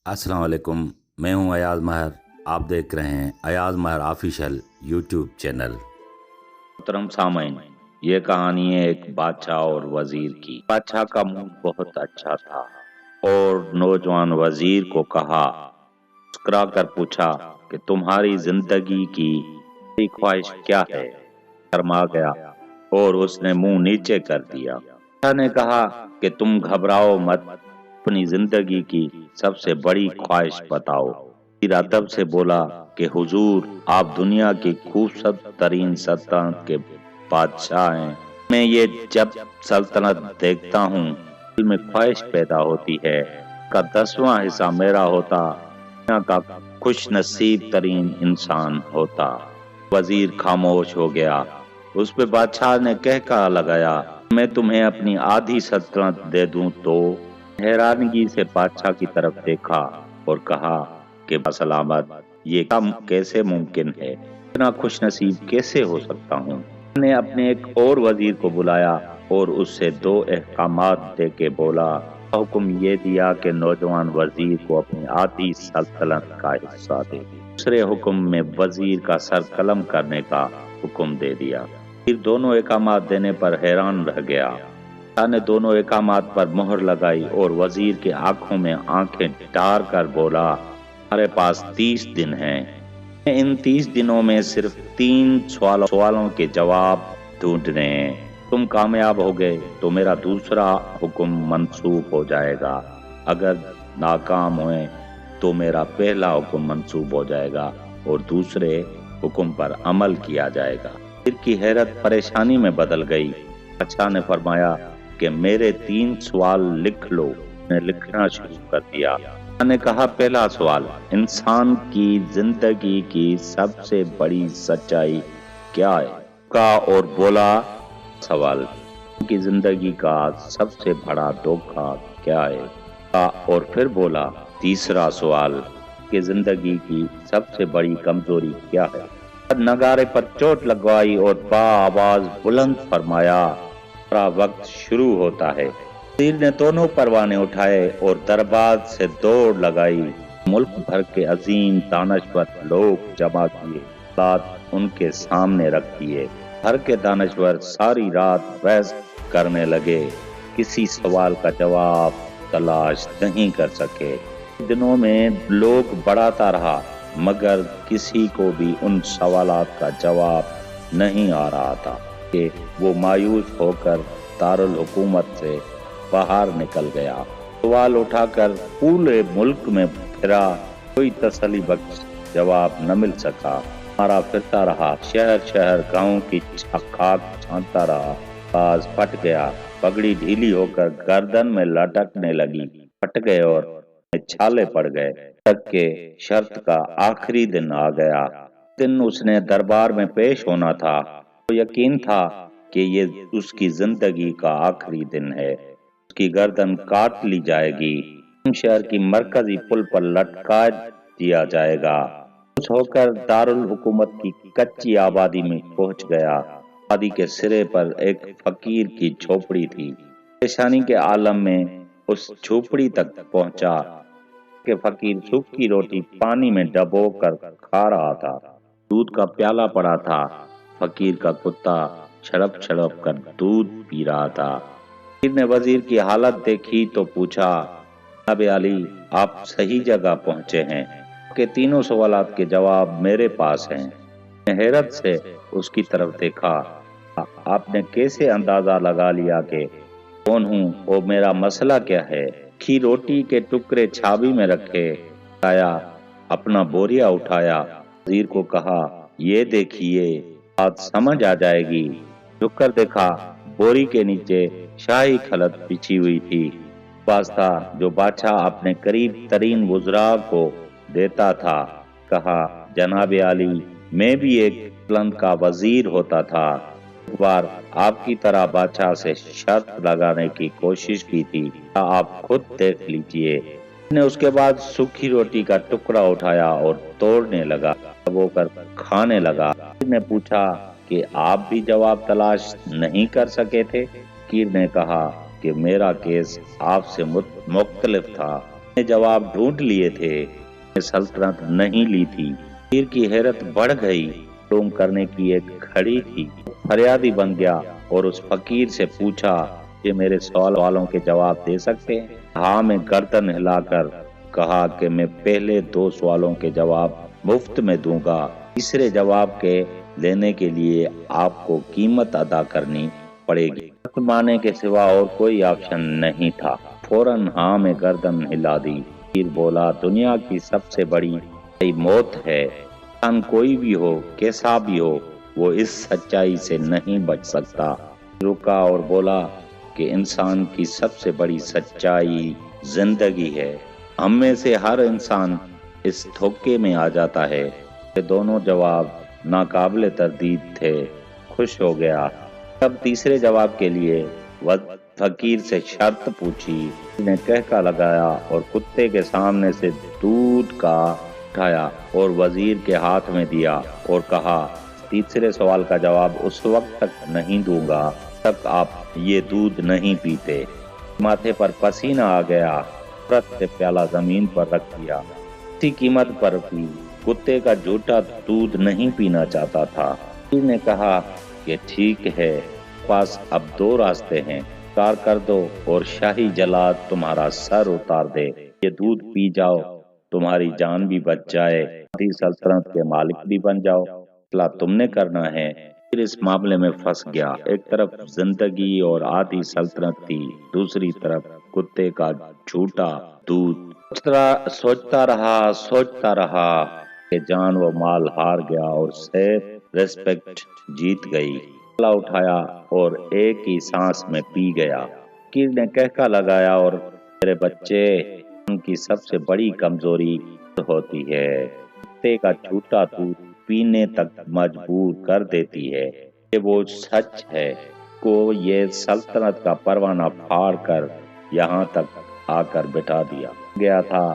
अस्सलाम वालेकुम। मैं हूं अयाज महर। आप देख रहे हैं अयाज महर ऑफिशियल यूट्यूब चैनल। मोहतरम सामईन, ये कहानी है एक बादशाह और वजीर की। बादशाह का मूड बहुत अच्छा था और नौजवान वजीर को कहा, मुस्कुरा कर पूछा कि तुम्हारी जिंदगी की बड़ी ख्वाहिश क्या है। शर्मा गया और उसने मुंह नीचे कर दिया। बादशाह ने कहा कि तुम घबराओ मत, अपनी जिंदगी की सबसे बड़ी ख्वाहिश बताओ। वजीर अदब से बोला कि हुजूर, आप दुनिया की खूबसूरत तरीन सल्तनत के बादशाह हैं। मैं ये जब सल्तनत देखता हूँ दिल में ख्वाहिश पैदा होती है का 10वां हिस्सा मेरा होता, दुनिया का खुश नसीब तरीन इंसान होता। वजीर खामोश हो गया। उस पे बादशाह ने कहका लगाया, मैं तुम्हें अपनी आधी सल्तनत दे दूं तो। हैरानगी से बादशाह की तरफ देखा और कहा कि सलामत, ये काम कैसे मुमकिन है, इतना खुश नसीब कैसे हो सकता हूँ। मैंने अपने एक और वजीर को बुलाया और उससे 2 अहकामात दे के बोला। हुक्म ये दिया कि नौजवान वजीर को अपनी आधी सल्तनत का हिस्सा दे। दूसरे हुक्म में वजीर का सर कलम करने का हुक्म दे दिया। फिर दोनों अहकामात देने पर हैरान रह गया। शाह ने दोनों अहकामात पर मोहर लगाई और वजीर के आंखों में आंखें डाल कर बोला, हमारे पास 30 दिन हैं। इन 30 दिनों में सिर्फ 3 सवालों के जवाब ढूंढने हैं। तुम कामयाब हो गए तो मेरा दूसरा हुक्म मंसूब हो जाएगा, अगर नाकाम हुए तो मेरा पहला हुक्म मंसूब हो जाएगा और दूसरे हुक्म पर अमल किया जाएगा। फिर की हैरत परेशानी में बदल गई। बादशाह ने फरमाया कि मेरे 3 सवाल लिख लो। ने लिखना शुरू कर दिया। ने कहा, पहला सवाल, इंसान की जिंदगी की सबसे बड़ी सच्चाई क्या है का। और बोला सवाल, की जिंदगी का सबसे बड़ा धोखा क्या है का। और फिर बोला तीसरा सवाल, कि जिंदगी की सबसे बड़ी कमजोरी क्या है। नगारे पर चोट लगवाई और बा आवाज बुलंद फरमाया, वक्त शुरू होता है। वजीर ने दोनों परवाने उठाए और दरबार से दौड़ लगाई। मुल्क भर के अजीम दानश्वर लोग जमा किए, बात उनके सामने रख दिए। भर के दानश्वर सारी रात बहस करने लगे, किसी सवाल का जवाब तलाश नहीं कर सके। दिनों में लोग बढ़ाता रहा मगर किसी को भी उन सवालात का जवाब नहीं आ रहा था कि वो मायूस होकर दारुल हुकूमत से बाहर निकल गया। सवाल उठाकर पूरे मुल्क में फिरा, कोई तसल्ली बख्श जवाब न मिल सका। मारा फिरता रहा, शहर शहर गांव की खाक छानता रहा। बाज फट गया, पगड़ी ढीली होकर गर्दन में लटकने लगी, फट गए और छाले पड़ गए। तक के शर्त का आखिरी दिन आ गया। दिन उसने दरबार में पेश होना था। तो यकीन था कि ये उसकी जिंदगी का आखिरी दिन है। उसकी गर्दन काट ली जाएगी, शहर की मरकजी पुल पर लटका दिया जाएगा। खुश होकर दारुल हुकूमत की कच्ची आबादी में पहुंच गया। आबादी के सिरे पर एक फकीर की झोपड़ी थी। परेशानी के आलम में उस झोपड़ी तक पहुंचा कि फकीर सूखी रोटी पानी में डबो कर खा रहा था। दूध का प्याला पड़ा था। फकीर का कुत्ता छड़प छड़प कर दूध पी रहा था। फकीर ने वजीर की हालत देखी तो पूछा, जनाब अली, आप सही जगह पहुंचे हैं, आपके तीनों सवालात के जवाब मेरे पास हैं। मैं हैरत से उसकी तरफ देखा। आपने कैसे अंदाजा लगा लिया कि कौन हूँ और मेरा मसला क्या है। खी रोटी के टुकड़े छाबी में रखे, आया अपना बोरिया उठाया, वजीर को कहा, ये देखिए, बात समझ आ जाएगी। झुककर देखा, बोरी के नीचे शाही खलत बिछी हुई थी। वास्ता जो बादशाह अपने करीब तरीन वुज़रा को देता था। कहा, जनाब आली, मैं भी एक बुलंद का वजीर होता था। एक बार आपकी तरह बादशाह से शर्त लगाने की कोशिश की थी, आप खुद देख लीजिए। ने उसके बाद सूखी रोटी का टुकड़ा उठाया और तोड़ने लगा, दबोकर खाने लगा। ने पूछा कि आप भी जवाब तलाश नहीं कर सके थे। फकीर ने कहा कि मेरा केस आपसे मुख्तलिफ था। نے جواب ڈھونڈ لیے تھے، سلطنت نہیں لی تھی۔ فقیر کی حیرت بڑھ گئی، معلوم کرنے کی ایک کھڑی تھی۔ فریادی بن گیا اور اس فقیر سے پوچھا کہ میرے سوالوں کے جواب دے سکتے ہیں؟ ہاں میں گردن ہلا کر کہا کہ میں پہلے 2 سوالوں کے جواب مفت میں دوں گا، تیسرے جواب کے لینے کے لیے آپ کو قیمت ادا کرنی پڑے گی۔ مانے کے سوا اور کوئی آپشن نہیں تھا۔ فوراً ہاں میں گردن ہلا دی۔ فقیر بولا، دنیا کی سب سے بڑی موت ہے۔ انسان کوئی بھی ہو، کیسا بھی ہو، وہ اس سچائی سے نہیں بچ سکتا۔ رکا اور بولا کہ انسان کی سب سے بڑی سچائی زندگی ہے۔ ہم میں سے ہر انسان اس دھوکے میں آ جاتا ہے۔ یہ دونوں جواب ناقابل تردید تھے۔ خوش ہو گیا۔ تب تیسرے جواب کے لیے فقیر سے شرط پوچھی۔ نے کہکا لگایا اور کتے کے سامنے سے دودھ کا اٹھایا اور وزیر کے ہاتھ میں دیا اور کہا، تیسرے سوال کا جواب اس وقت تک نہیں دوں گا تک آپ یہ دودھ نہیں پیتے۔ ماتھے پر پسینہ آ گیا، عورت سے پیالہ زمین پر رکھ دیا، اسی قیمت پر پی۔ کتے کا جھوٹا دودھ نہیں پینا چاہتا تھا۔ وزیر نے کہا کہ ٹھیک ہے، پاس اب 2 راستے ہیں، کار کر دو اور شاہی جلاد تمہارا سر اتار دے، یہ دودھ پی جاؤ، تمہاری جان بھی بچ جائے، آدھی سلطنت کے مالک بھی بن جاؤ، فیصلہ تم نے کرنا ہے۔ پھر اس معاملے میں پھنس گیا۔ ایک طرف زندگی اور آدھی سلطنت تھی، دوسری طرف کتے کا جھوٹا دودھ۔ سوچتا رہا کہ جان و مال ہار گیا اور سیلف ریسپیکٹ جیت گئی۔ گلا اٹھایا اور ایک ہی سانس میں پی گیا۔ فقیر نے کہکا لگایا اور میرے بچے، ان کی سب سے بڑی کمزوری ہوتی ہے، کتے کا جھوٹا دودھ پینے تک مجبور کر دیتی ہے۔ یہ وہ سچ ہے کو یہ سلطنت کا پروانہ پھاڑ کر یہاں تک آ کر بٹھا دیا گیا تھا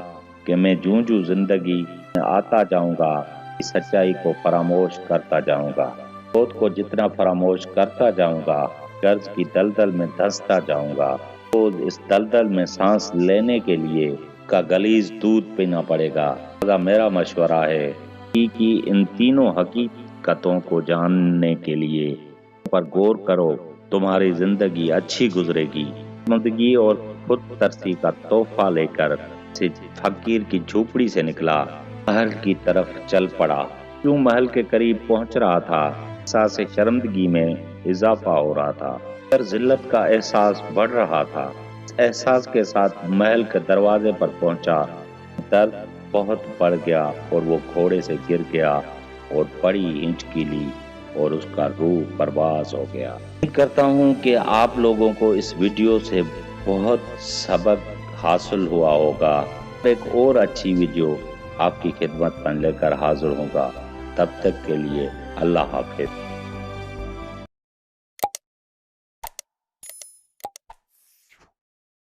کہ میں جوں زندگی میں آتا جاؤں گا، اس سچائی کو فراموش کرتا جاؤں گا۔ خود کو جتنا فراموش کرتا جاؤں گا، قرض کی دلدل میں دھستا جاؤں گا۔ تو اس دلدل میں سانس لینے کے لیے کا غلیظ دودھ پینا پڑے گا۔ لہذا میرا مشورہ ہے کہ ان تینوں حقیقتوں کو جاننے کے لیے پر غور کرو، تمہاری زندگی اچھی گزرے گی۔ زندگی اور خود ترسی کا تحفہ لے کر فقیر کی جھوپڑی سے نکلا، محل کی طرف چل پڑا۔ کیوں محل کے قریب پہنچ رہا تھا، احساس شرمندگی میں اضافہ ہو رہا تھا، پھر ذلت کا احساس بڑھ رہا تھا۔ اس احساس کے ساتھ محل کے دروازے پر پہنچا، درد بہت بڑھ گیا اور وہ گھوڑے سے گر گیا اور بڑی ہچکی لی اور اس کا روح پرواز ہو گیا۔ امید کرتا ہوں کہ آپ لوگوں کو اس ویڈیو سے بہت سبق حاصل ہوا ہوگا۔ ایک اور اچھی ویڈیو آپ کی خدمت میں لے کر حاضر ہوں گا۔ تب تک کے لیے اللہ حافظ۔